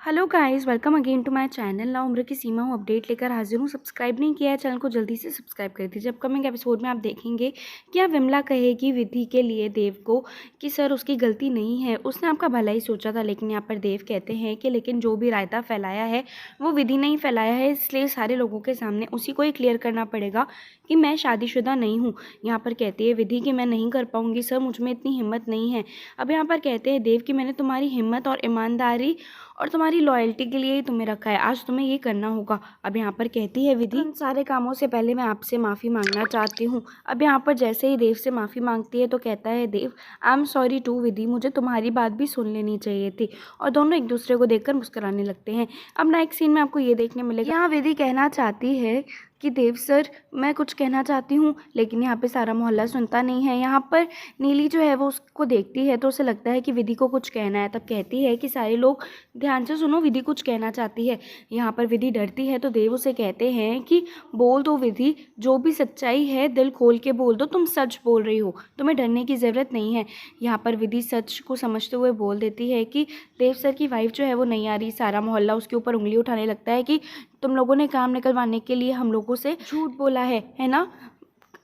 Hello guys, welcome again to my channel. ना उम्र की सीमा हूँ अपडेट लेकर हाजिर हूँ। सब्सक्राइब नहीं किया है चैनल को जल्दी से सब्सक्राइब कर दीजिए। अपकमिंग एपिसोड में आप देखेंगे कि अब विमला कहेगी विधि के लिए देव को कि सर उसकी गलती नहीं है, उसने आपका भला ही सोचा था। लेकिन यहाँ पर देव कहते हैं कि लेकिन जो भी रायता फैलाया है वो विधि नहीं फैलाया है, इसलिए सारे लोगों के सामने उसी को ही क्लियर करना पड़ेगा कि मैं शादीशुदा नहीं हूँ। यहाँ पर कहती है विधि कि मैं नहीं कर पाऊँगी सर, मुझ में इतनी हिम्मत नहीं है। अब यहाँ पर कहते हैं देव कि मैंने तुम्हारी हिम्मत और ईमानदारी और तुम्हारी लॉयल्टी के लिए ही तुम्हें रखा है, आज तुम्हें ये करना होगा। अब यहाँ पर कहती है विधि, इन सारे कामों से पहले मैं आपसे माफ़ी मांगना चाहती हूँ। अब यहाँ पर जैसे ही देव से माफ़ी मांगती है तो कहता है देव आई एम सॉरी टू विधि, मुझे तुम्हारी बात भी सुन लेनी चाहिए थी। और दोनों एक दूसरे को देखकर मुस्कुराने लगते हैं। अब नेक्स्ट सीन में आपको ये देखने मिलेगा, यहाँ विधि कहना चाहती है कि देव सर मैं कुछ कहना चाहती हूँ, लेकिन यहाँ पे सारा मोहल्ला सुनता नहीं है। यहाँ पर नीली जो है वो उसको देखती है तो उसे लगता है कि विधि को कुछ कहना है। तब कहती है कि सारे लोग ध्यान से सुनो, विधि कुछ कहना चाहती है। यहाँ पर विधि डरती है तो देव उसे कहते हैं कि बोल दो विधि, जो भी सच्चाई है दिल खोल के बोल दो, तुम सच बोल रही हो, तुम्हें डरने की ज़रूरत नहीं है। यहाँ पर विधि सच को समझते हुए बोल देती है कि देव सर की वाइफ जो है वो नहीं आ रही। सारा मोहल्ला उसके ऊपर उंगली उठाने लगता है कि तुम लोगों ने काम निकलवाने के लिए हम लोगों से झूठ बोला है ना।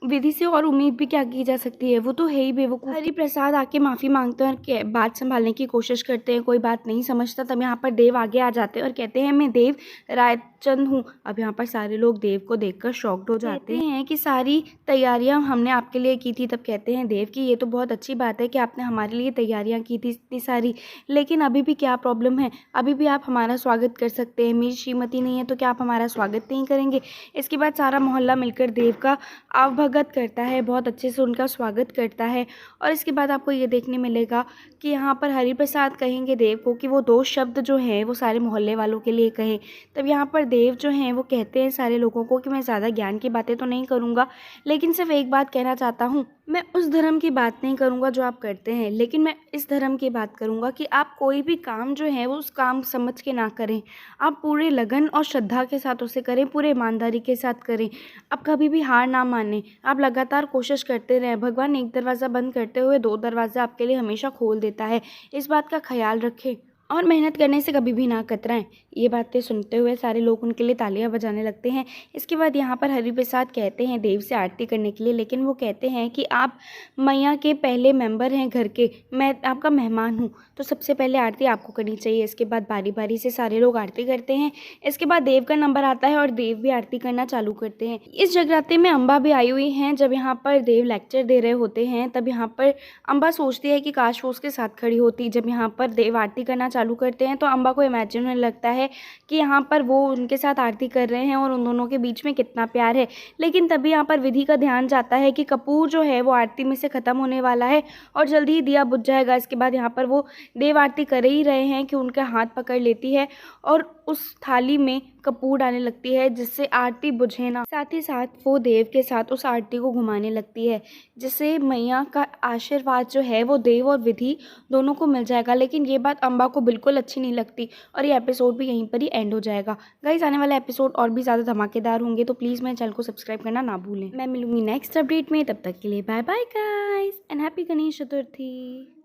विधि से और उम्मीद भी क्या की जा सकती है, वो तो है ही बेवकूफ़। हरि प्रसाद आके माफ़ी मांगते हैं और बात संभालने की कोशिश करते हैं, कोई बात नहीं समझता। तब यहाँ पर देव आगे आ जाते हैं और कहते हैं मैं देव रायचंद हूँ। अब यहाँ पर सारे लोग देव को देखकर शॉक्ड हो जाते हैं कि सारी तैयारियां हमने आपके लिए की थी। तब कहते हैं देव कि ये तो बहुत अच्छी बात है कि आपने हमारे लिए तैयारियां की थी इतनी सारी, लेकिन अभी भी क्या प्रॉब्लम है, अभी भी आप हमारा स्वागत कर सकते हैं। मेरी श्रीमती नहीं है तो क्या आप हमारा स्वागत नहीं करेंगे। इसके बाद सारा मोहल्ला मिलकर देव का आवभगत करता है, बहुत अच्छे से उनका स्वागत करता है। और इसके बाद आपको ये देखने मिलेगा कि यहाँ पर हरिप्रसाद कहेंगे देव को कि वो 2 शब्द जो हैं वो सारे मोहल्ले वालों के लिए कहें। तब यहाँ पर देव जो हैं वो कहते हैं सारे लोगों को कि मैं ज़्यादा ज्ञान की बातें तो नहीं करूँगा, लेकिन सिर्फ एक बात कहना चाहता हूँ, मैं उस धर्म की बात नहीं करूँगा जो आप करते हैं, लेकिन मैं इस धर्म की बात करूँगा कि आप कोई भी काम जो है वो उस काम समझ के ना करें, आप पूरे लगन और श्रद्धा के साथ उसे करें, पूरे ईमानदारी के साथ करें। आप कभी भी हार ना मानें, आप लगातार कोशिश करते रहें। भगवान एक दरवाज़ा बंद करते हुए 2 दरवाज़ा आपके लिए हमेशा खोल देता है, इस बात का ख्याल रखें और मेहनत करने से कभी भी ना कतराएं। ये बातें सुनते हुए सारे लोग उनके लिए तालियां बजाने लगते हैं। इसके बाद यहाँ पर हरिप्रसाद कहते हैं देव से आरती करने के लिए, लेकिन वो कहते हैं कि आप मैया के पहले मेंबर हैं घर के, मैं आपका मेहमान हूँ, तो सबसे पहले आरती आपको करनी चाहिए। इसके बाद बारी बारी से सारे लोग आरती करते हैं। इसके बाद देव का नंबर आता है और देव भी आरती करना चालू करते हैं। इस जगराते में अम्बा भी आई हुई हैं। जब यहाँ पर देव लेक्चर दे रहे होते हैं तब यहाँ पर अम्बा सोचती है कि काश वो उसके साथ खड़ी होती। जब यहाँ पर देव आरती करना चालू करते हैं तो अम्बा को इमेजिन होने लगता है कि यहाँ पर वो उनके साथ आरती कर रहे हैं और उन दोनों के बीच में कितना प्यार है। लेकिन तभी यहाँ पर विधि का ध्यान जाता है कि कपूर जो है वो आरती में से ख़त्म होने वाला है और जल्दी ही दिया बुझ जाएगा। इसके बाद यहाँ पर वो देव आरती कर ही रहे हैं कि उनका हाथ पकड़ लेती है और उस थाली में कपूर डालने लगती है जिससे आरती बुझे ना। साथ ही साथ वो देव के साथ उस आरती को घुमाने लगती है, जिससे मैया का आशीर्वाद जो है वो देव और विधि दोनों को मिल जाएगा। लेकिन ये बात अम्बा को बिल्कुल अच्छी नहीं लगती और ये एपिसोड भी यहीं पर ही एंड हो जाएगा। गाइस, आने वाला एपिसोड और भी ज़्यादा धमाकेदार होंगे, तो प्लीज़ मेरे चैनल को सब्सक्राइब करना ना भूलें। मैं मिलूंगी नेक्स्ट अपडेट में, तब तक के लिए bye bye guys and happy Ganesh Chaturthi.